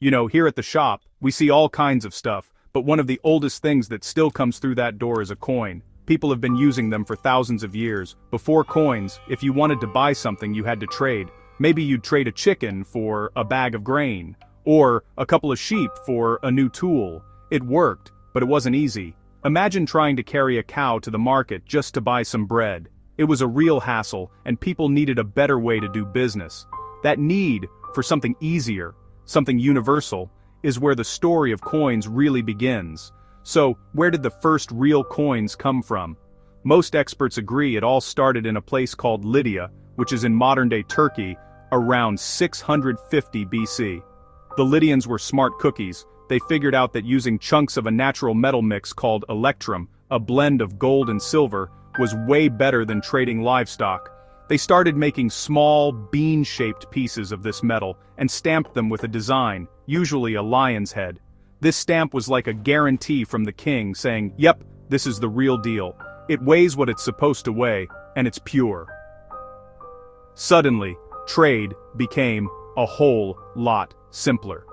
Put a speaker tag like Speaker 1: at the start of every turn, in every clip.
Speaker 1: Here at the shop, we see all kinds of stuff, but one of the oldest things that still comes through that door is a coin. People have been using them for thousands of years. Before coins, if you wanted to buy something you had to trade. Maybe you'd trade a chicken for a bag of grain, or a couple of sheep for a new tool. It worked, but it wasn't easy. Imagine trying to carry a cow to the market just to buy some bread. It was a real hassle, and people needed a better way to do business. That need for something easier, something universal, is where the story of coins really begins. So, where did the first real coins come from? Most experts agree it all started in a place called Lydia, which is in modern-day Turkey, around 650 BC. The Lydians were smart cookies. They figured out that using chunks of a natural metal mix called electrum, a blend of gold and silver, was way better than trading livestock. They started making small, bean-shaped pieces of this metal and stamped them with a design, usually a lion's head. This stamp was like a guarantee from the king saying, "Yep, this is the real deal. It weighs what it's supposed to weigh, and it's pure." Suddenly, trade became a whole lot simpler.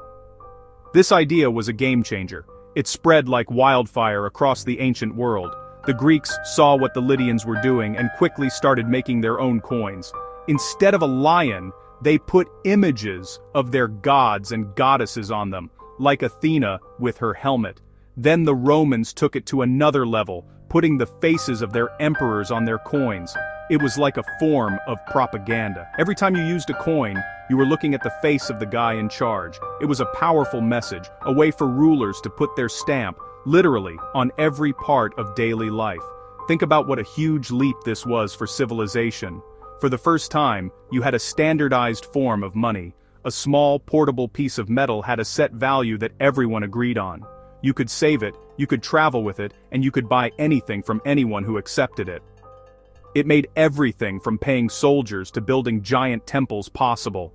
Speaker 1: This idea was a game changer. It spread like wildfire across the ancient world. The Greeks saw what the Lydians were doing and quickly started making their own coins. Instead of a lion, they put images of their gods and goddesses on them, like Athena with her helmet. Then the Romans took it to another level, putting the faces of their emperors on their coins. It was like a form of propaganda. Every time you used a coin, you were looking at the face of the guy in charge. It was a powerful message, a way for rulers to put their stamp, literally, on every part of daily life. Think about what a huge leap this was for civilization. For the first time, you had a standardized form of money. A small, portable piece of metal had a set value that everyone agreed on. You could save it, you could travel with it, and you could buy anything from anyone who accepted it. It made everything from paying soldiers to building giant temples possible.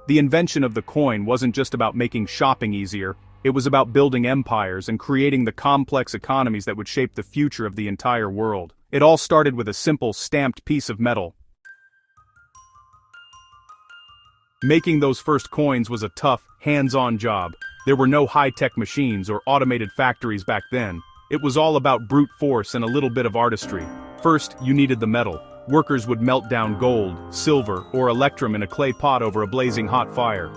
Speaker 1: The invention of the coin wasn't just about making shopping easier, it was about building empires and creating the complex economies that would shape the future of the entire world. It all started with a simple stamped piece of metal. Making those first coins was a tough, hands-on job. There were no high-tech machines or automated factories back then. It was all about brute force and a little bit of artistry. First, you needed the metal. Workers would melt down gold, silver, or electrum in a clay pot over a blazing hot fire.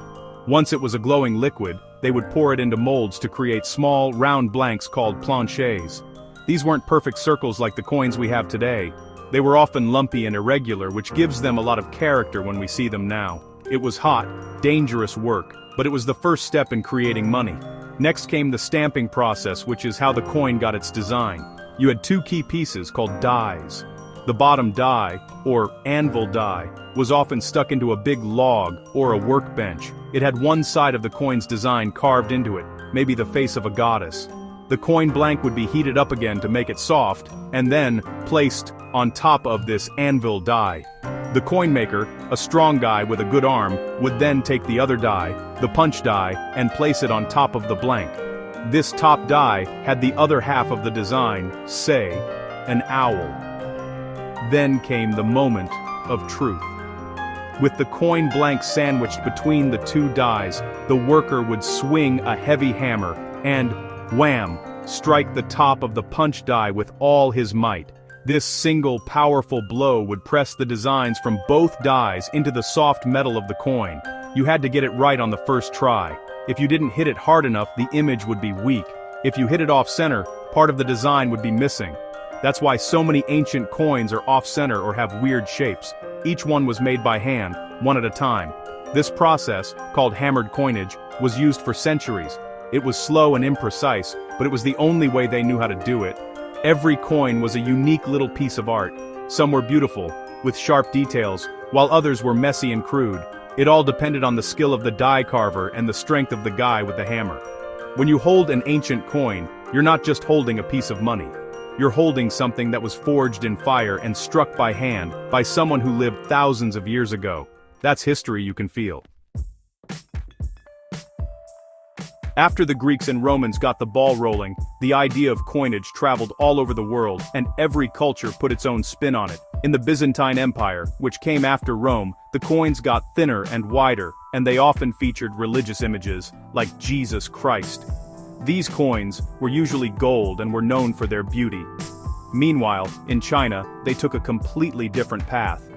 Speaker 1: Once it was a glowing liquid, they would pour it into molds to create small, round blanks called planchets. These weren't perfect circles like the coins we have today. They were often lumpy and irregular, which gives them a lot of character when we see them now. It was hot, dangerous work, but it was the first step in creating money. Next came the stamping process, which is how the coin got its design. You had two key pieces called dies. The bottom die, or anvil die, was often stuck into a big log or a workbench. It had one side of the coin's design carved into it, maybe the face of a goddess. The coin blank would be heated up again to make it soft, and then placed on top of this anvil die. The coin maker, a strong guy with a good arm, would then take the other die, the punch die, and place it on top of the blank. This top die had the other half of the design, say, an owl. Then came the moment of truth. With the coin blank sandwiched between the two dies, the worker would swing a heavy hammer and, wham, strike the top of the punch die with all his might. This single powerful blow would press the designs from both dies into the soft metal of the coin. You had to get it right on the first try. If you didn't hit it hard enough, the image would be weak. If you hit it off-center, part of the design would be missing. That's why so many ancient coins are off-center or have weird shapes. Each one was made by hand, one at a time. This process, called hammered coinage, was used for centuries. It was slow and imprecise, but it was the only way they knew how to do it. Every coin was a unique little piece of art. Some were beautiful, with sharp details, while others were messy and crude. It all depended on the skill of the die carver and the strength of the guy with the hammer. When you hold an ancient coin, you're not just holding a piece of money. You're holding something that was forged in fire and struck by hand, by someone who lived thousands of years ago. That's history you can feel. After the Greeks and Romans got the ball rolling, the idea of coinage traveled all over the world, and every culture put its own spin on it. In the Byzantine Empire, which came after Rome, the coins got thinner and wider, and they often featured religious images, like Jesus Christ. These coins were usually gold and were known for their beauty. Meanwhile, in China, they took a completely different path.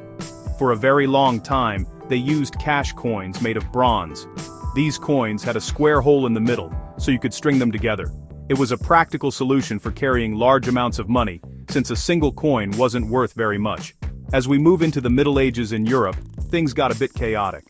Speaker 1: For a very long time, they used cash coins made of bronze. These coins had a square hole in the middle, so you could string them together. It was a practical solution for carrying large amounts of money, since a single coin wasn't worth very much. As we move into the Middle Ages in Europe, things got a bit chaotic.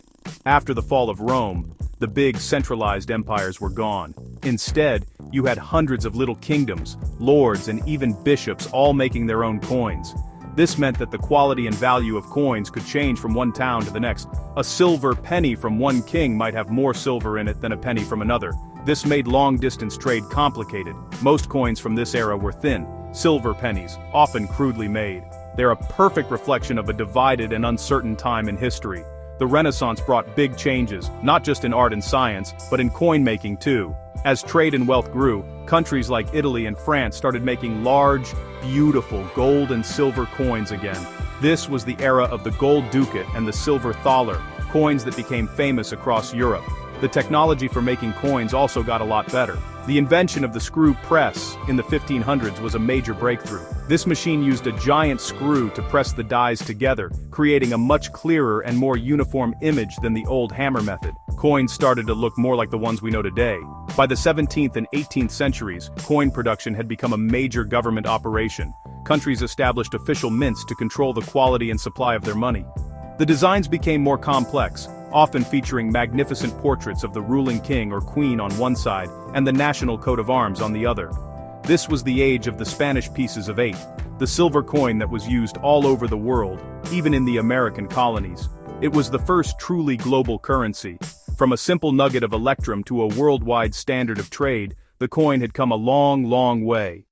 Speaker 1: After the fall of Rome, the big centralized empires were gone. Instead, you had hundreds of little kingdoms, lords, and even bishops all making their own coins. This meant that the quality and value of coins could change from one town to the next. A silver penny from one king might have more silver in it than a penny from another. This made long-distance trade complicated. Most coins from this era were thin, silver pennies, often crudely made. They're a perfect reflection of a divided and uncertain time in history. The Renaissance brought big changes, not just in art and science, but in coin-making too. As trade and wealth grew, countries like Italy and France started making large, beautiful gold and silver coins again. This was the era of the gold ducat and the silver thaler, coins that became famous across Europe. The technology for making coins also got a lot better. The invention of the screw press in the 1500s was a major breakthrough. This machine used a giant screw to press the dies together, creating a much clearer and more uniform image than the old hammer method. Coins started to look more like the ones we know today. By the 17th and 18th centuries, coin production had become a major government operation. Countries established official mints to control the quality and supply of their money. The designs became more complex, often featuring magnificent portraits of the ruling king or queen on one side and the national coat of arms on the other. This was the age of the Spanish pieces of 8, the silver coin that was used all over the world, even in the American colonies. It was the first truly global currency. From a simple nugget of electrum to a worldwide standard of trade, the coin had come a long, long way.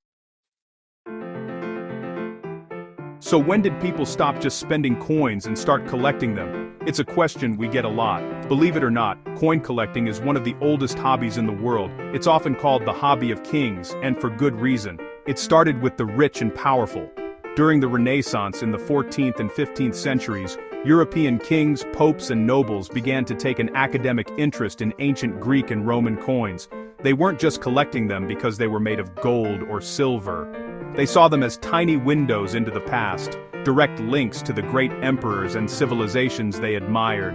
Speaker 1: So when did people stop just spending coins and start collecting them? It's a question we get a lot. Believe it or not, coin collecting is one of the oldest hobbies in the world. It's often called the hobby of kings, and for good reason. It started with the rich and powerful. During the Renaissance in the 14th and 15th centuries, European kings, popes, and nobles began to take an academic interest in ancient Greek and Roman coins. They weren't just collecting them because they were made of gold or silver. They saw them as tiny windows into the past, direct links to the great emperors and civilizations they admired.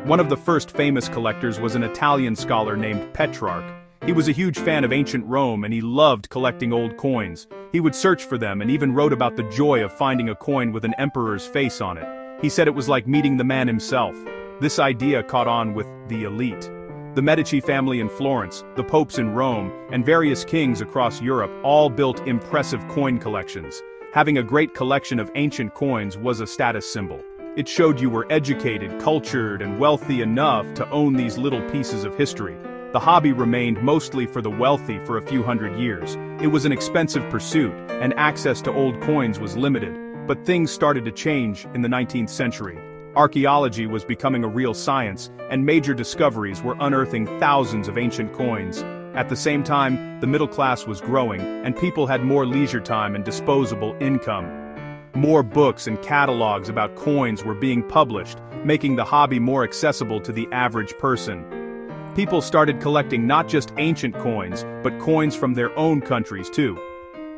Speaker 1: One of the first famous collectors was an Italian scholar named Petrarch. He was a huge fan of ancient Rome and he loved collecting old coins. He would search for them and even wrote about the joy of finding a coin with an emperor's face on it. He said it was like meeting the man himself. This idea caught on with the elite. The Medici family in Florence, the popes in Rome, and various kings across Europe all built impressive coin collections. Having a great collection of ancient coins was a status symbol. It showed you were educated, cultured, and wealthy enough to own these little pieces of history. The hobby remained mostly for the wealthy for a few hundred years. It was an expensive pursuit, and access to old coins was limited. But things started to change in the 19th century. Archaeology was becoming a real science, and major discoveries were unearthing thousands of ancient coins. At the same time, the middle class was growing, and people had more leisure time and disposable income. More books and catalogs about coins were being published, making the hobby more accessible to the average person. People started collecting not just ancient coins, but coins from their own countries too.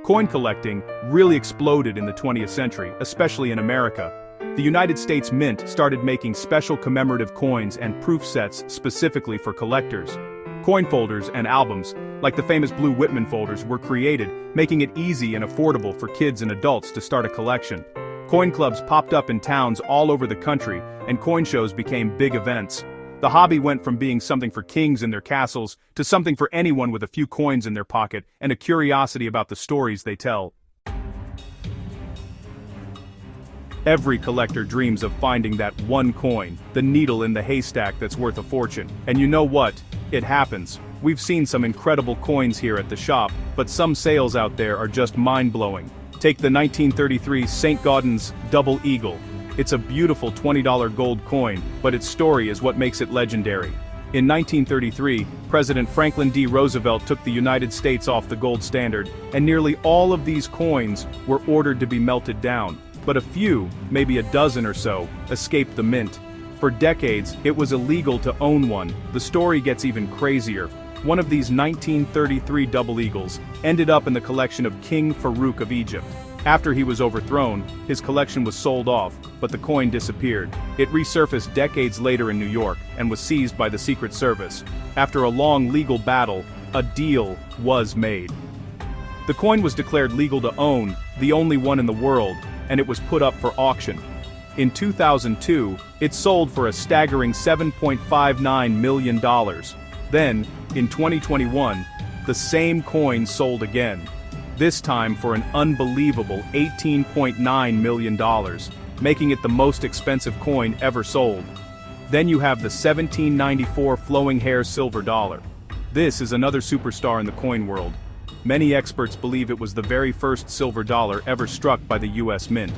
Speaker 1: Coin collecting really exploded in the 20th century, especially in America. The United States Mint started making special commemorative coins and proof sets specifically for collectors. Coin folders and albums, like the famous Blue Whitman folders, were created, making it easy and affordable for kids and adults to start a collection. Coin clubs popped up in towns all over the country, and coin shows became big events. The hobby went from being something for kings in their castles to something for anyone with a few coins in their pocket and a curiosity about the stories they tell. Every collector dreams of finding that one coin, the needle in the haystack that's worth a fortune. And you know what? It happens. We've seen some incredible coins here at the shop, but some sales out there are just mind-blowing. Take the 1933 St. Gaudens Double Eagle. It's a beautiful $20 gold coin, but its story is what makes it legendary. In 1933, President Franklin D. Roosevelt took the United States off the gold standard, and nearly all of these coins were ordered to be melted down. But a few, maybe a dozen or so, escaped the mint. For decades, it was illegal to own one. The story gets even crazier. One of these 1933 double eagles ended up in the collection of King Farouk of Egypt. After he was overthrown, his collection was sold off, but the coin disappeared. It resurfaced decades later in New York and was seized by the Secret Service. After a long legal battle, a deal was made. The coin was declared legal to own, the only one in the world, and it was put up for auction. In 2002, it sold for a staggering $7.59 million. Then, in 2021, the same coin sold again. This time for an unbelievable $18.9 million, making it the most expensive coin ever sold. Then you have the 1794 flowing hair silver dollar. This is another superstar in the coin world. Many experts believe it was the very first silver dollar ever struck by the US Mint.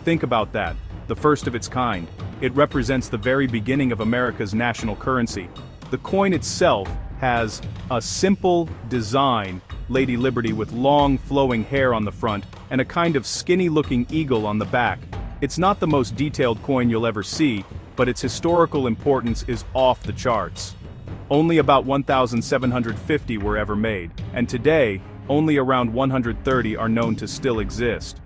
Speaker 1: Think about that, the first of its kind. It represents the very beginning of America's national currency. The coin itself has a simple design, Lady Liberty with long flowing hair on the front, and a kind of skinny-looking eagle on the back. It's not the most detailed coin you'll ever see, but its historical importance is off the charts. Only about 1,750 were ever made, and today, only around 130 are known to still exist.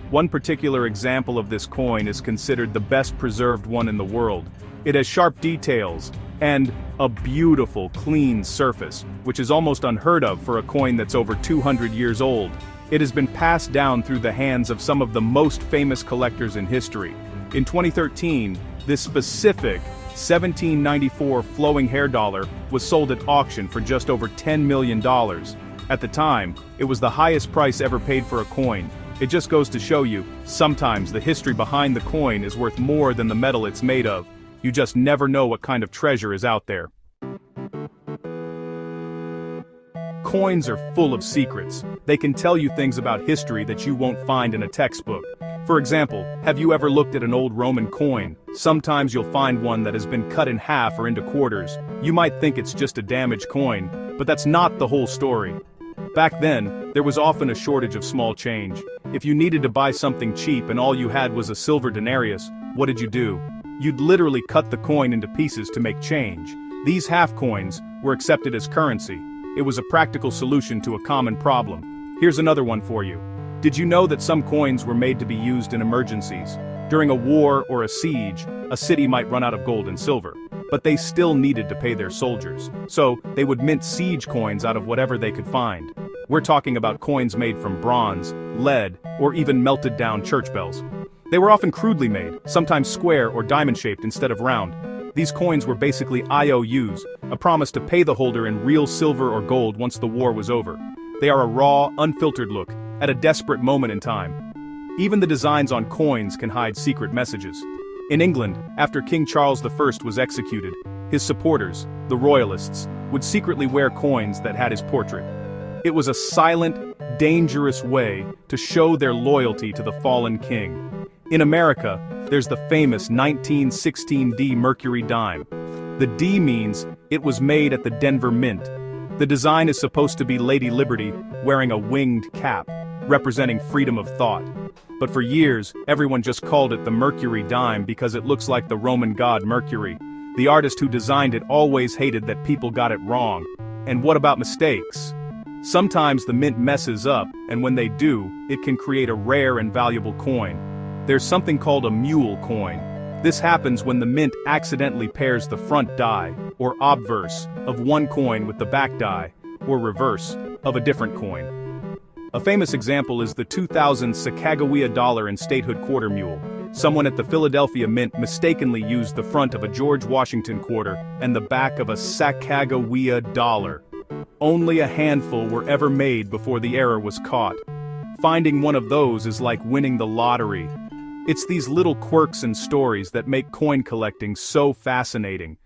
Speaker 1: One particular example of this coin is considered the best preserved one in the world. It has sharp details, and a beautiful, clean surface, which is almost unheard of for a coin that's over 200 years old. It has been passed down through the hands of some of the most famous collectors in history. In 2013, this specific 1794 flowing hair dollar was sold at auction for just over $10 million. At the time, it was the highest price ever paid for a coin. It just goes to show you, sometimes the history behind the coin is worth more than the metal it's made of. You just never know what kind of treasure is out there. Coins are full of secrets. They can tell you things about history that you won't find in a textbook. For example, have you ever looked at an old Roman coin? Sometimes you'll find one that has been cut in half or into quarters. You might think it's just a damaged coin, but that's not the whole story. Back then, there was often a shortage of small change. If you needed to buy something cheap and all you had was a silver denarius, what did you do? You'd literally cut the coin into pieces to make change. These half coins were accepted as currency. It was a practical solution to a common problem. Here's another one for you. Did you know that some coins were made to be used in emergencies? During a war or a siege, a city might run out of gold and silver, but they still needed to pay their soldiers. So, they would mint siege coins out of whatever they could find. We're talking about coins made from bronze, lead, or even melted down church bells. They were often crudely made, sometimes square or diamond-shaped instead of round. These coins were basically IOUs, a promise to pay the holder in real silver or gold once the war was over. They are a raw, unfiltered look, at a desperate moment in time. Even the designs on coins can hide secret messages. In England, after King Charles I was executed, his supporters, the Royalists, would secretly wear coins that had his portrait. It was a silent, dangerous way to show their loyalty to the fallen king. In America, there's the famous 1916 D Mercury dime. The D means it was made at the Denver Mint. The design is supposed to be Lady Liberty wearing a winged cap, representing freedom of thought. But for years, everyone just called it the Mercury dime because it looks like the Roman god Mercury. The artist who designed it always hated that people got it wrong. And what about mistakes? Sometimes the mint messes up, and when they do, it can create a rare and valuable coin. There's something called a mule coin. This happens when the mint accidentally pairs the front die, or obverse, of one coin with the back die, or reverse, of a different coin. A famous example is the 2000 Sacagawea dollar and statehood quarter mule. Someone at the Philadelphia Mint mistakenly used the front of a George Washington quarter and the back of a Sacagawea dollar. Only a handful were ever made before the error was caught. Finding one of those is like winning the lottery. It's these little quirks and stories that make coin collecting so fascinating.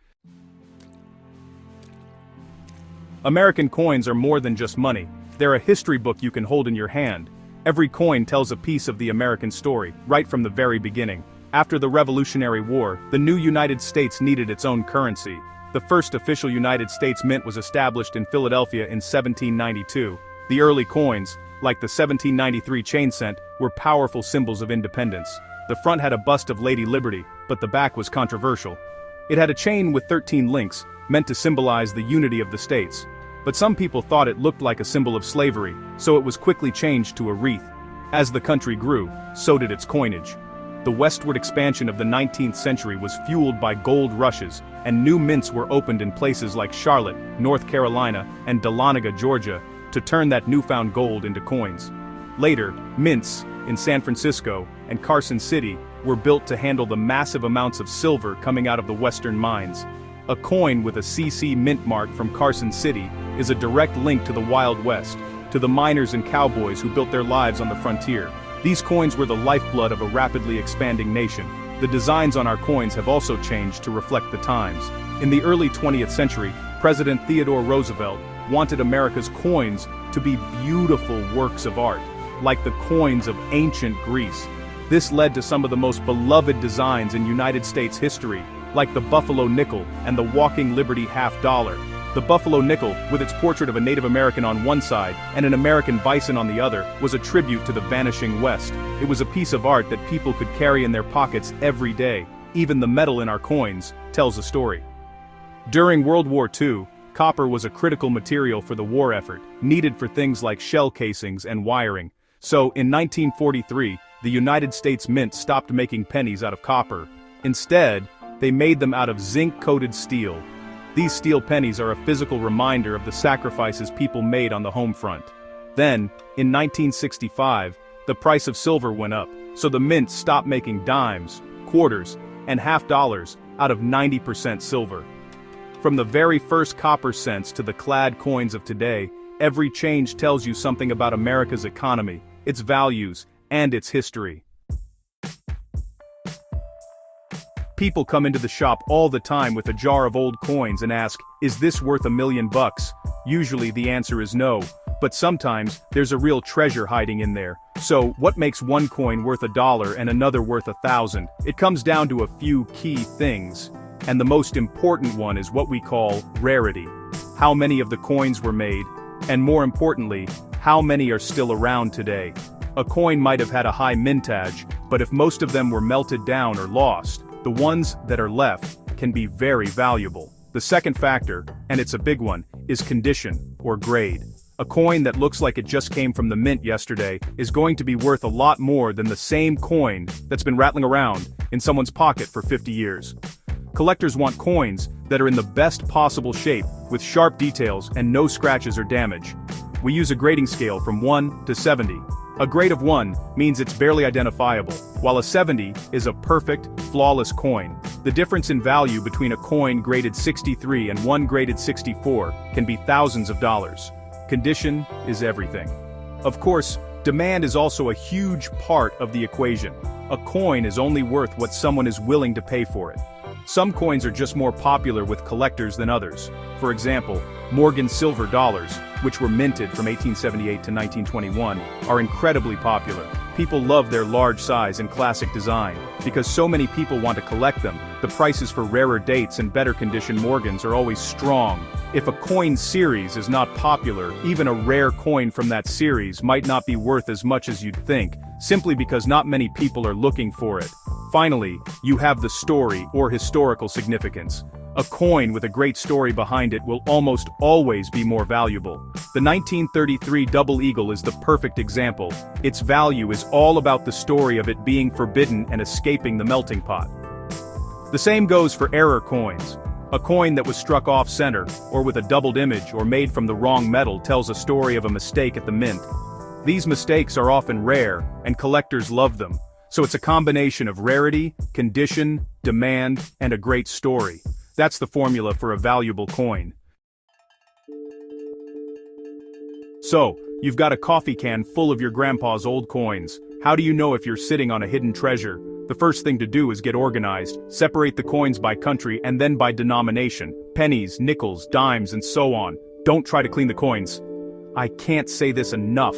Speaker 1: American coins are more than just money. They're a history book you can hold in your hand. Every coin tells a piece of the American story, right from the very beginning. After the Revolutionary War, the new United States needed its own currency. The first official United States mint was established in Philadelphia in 1792. The early coins, like the 1793 chain cent, were powerful symbols of independence. The front had a bust of Lady Liberty, but the back was controversial. It had a chain with 13 links, meant to symbolize the unity of the states. But some people thought it looked like a symbol of slavery, so it was quickly changed to a wreath. As the country grew, so did its coinage. The westward expansion of the 19th century was fueled by gold rushes, and new mints were opened in places like Charlotte, North Carolina, and Dahlonega, Georgia, to turn that newfound gold into coins. Later, mints, in San Francisco and Carson City, were built to handle the massive amounts of silver coming out of the western mines. A coin with a CC mint mark from Carson City is a direct link to the Wild West, to the miners and cowboys who built their lives on the frontier. These coins were the lifeblood of a rapidly expanding nation. The designs on our coins have also changed to reflect the times. In the early 20th century, President Theodore Roosevelt wanted America's coins to be beautiful works of art, like the coins of ancient Greece. This led to some of the most beloved designs in United States history, like the Buffalo nickel and the Walking Liberty half-dollar. The Buffalo nickel, with its portrait of a Native American on one side and an American bison on the other, was a tribute to the vanishing West. It was a piece of art that people could carry in their pockets every day. Even the metal in our coins tells a story. During World War II, copper was a critical material for the war effort, needed for things like shell casings and wiring. So, in 1943, the United States Mint stopped making pennies out of copper. Instead, they made them out of zinc-coated steel. These steel pennies are a physical reminder of the sacrifices people made on the home front. Then, in 1965, the price of silver went up, so the mint stopped making dimes, quarters, and half-dollars out of 90% silver. From the very first copper cents to the clad coins of today, every change tells you something about America's economy, its values, and its history. People come into the shop all the time with a jar of old coins and ask, "Is this worth $1 million?" Usually the answer is no, but sometimes there's a real treasure hiding in there. So, what makes one coin worth $1 and another worth 1,000? It comes down to a few key things. And the most important one is what we call rarity. How many of the coins were made, and more importantly, how many are still around today? A coin might have had a high mintage, but if most of them were melted down or lost, the ones that are left can be very valuable. The second factor, and it's a big one, is condition, or grade. A coin that looks like it just came from the mint yesterday is going to be worth a lot more than the same coin that's been rattling around in someone's pocket for 50 years. Collectors want coins that are in the best possible shape, with sharp details and no scratches or damage. We use a grading scale from 1 to 70. A grade of 1 means it's barely identifiable, while a 70 is a perfect, flawless coin. The difference in value between a coin graded 63 and one graded 64 can be thousands of dollars. Condition is everything. Of course, demand is also a huge part of the equation. A coin is only worth what someone is willing to pay for it. Some coins are just more popular with collectors than others. For example, Morgan silver dollars, which were minted from 1878 to 1921, are incredibly popular. People love their large size and classic design. Because so many people want to collect them, the prices for rarer dates and better condition Morgans are always strong. If a coin series is not popular, even a rare coin from that series might not be worth as much as you'd think, simply because not many people are looking for it. Finally, you have the story or historical significance. A coin with a great story behind it will almost always be more valuable. The 1933 Double Eagle is the perfect example. Its value is all about the story of it being forbidden and escaping the melting pot. The same goes for error coins. A coin that was struck off-center, or with a doubled image or made from the wrong metal tells a story of a mistake at the mint. These mistakes are often rare, and collectors love them. So it's a combination of rarity, condition, demand, and a great story. That's the formula for a valuable coin. So, you've got a coffee can full of your grandpa's old coins. How do you know if you're sitting on a hidden treasure? The first thing to do is get organized, separate the coins by country and then by denomination. Pennies, nickels, dimes, and so on. Don't try to clean the coins. I can't say this enough.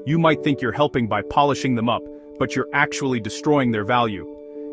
Speaker 1: You might think you're helping by polishing them up, but you're actually destroying their value.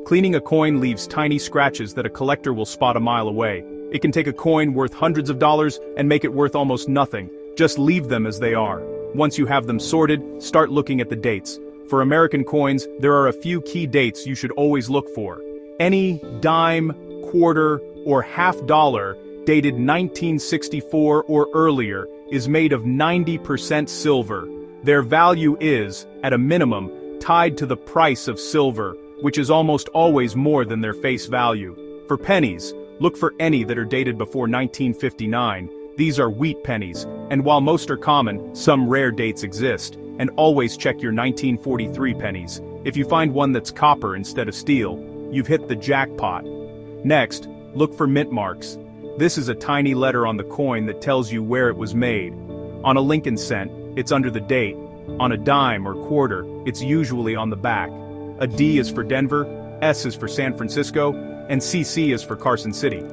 Speaker 1: Cleaning a coin leaves tiny scratches that a collector will spot a mile away. It can take a coin worth hundreds of dollars and make it worth almost nothing. Just leave them as they are. Once you have them sorted, start looking at the dates. For American coins, there are a few key dates you should always look for. Any dime, quarter, or half dollar dated 1964 or earlier is made of 90% silver. Their value is, at a minimum, tied to the price of silver, which is almost always more than their face value. For pennies, look for any that are dated before 1959. These are wheat pennies, and while most are common, some rare dates exist. And always check your 1943 pennies. If you find one that's copper instead of steel, you've hit the jackpot. Next, look for mint marks. This is a tiny letter on the coin that tells you where it was made. On a Lincoln cent, it's under the date. On a dime or quarter, it's usually on the back. A D is for Denver, S is for San Francisco, and CC is for Carson City.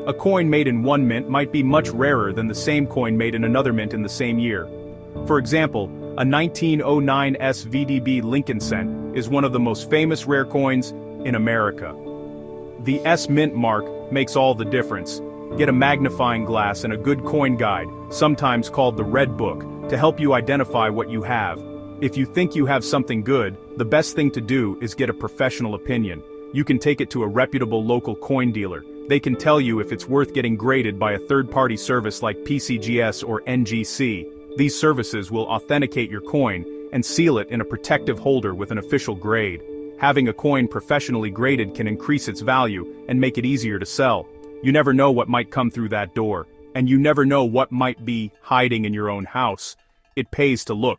Speaker 1: A coin made in one mint might be much rarer than the same coin made in another mint in the same year. For example, a 1909 SVDB Lincoln cent is one of the most famous rare coins in America. The S mint mark makes all the difference. Get a magnifying glass and a good coin guide, sometimes called the Red Book, to help you identify what you have. If you think you have something good, the best thing to do is get a professional opinion. You can take it to a reputable local coin dealer. They can tell you if it's worth getting graded by a third-party service like PCGS or NGC. These services will authenticate your coin and seal it in a protective holder with an official grade. Having a coin professionally graded can increase its value and make it easier to sell. You never know what might come through that door, and you never know what might be hiding in your own house. It pays to look.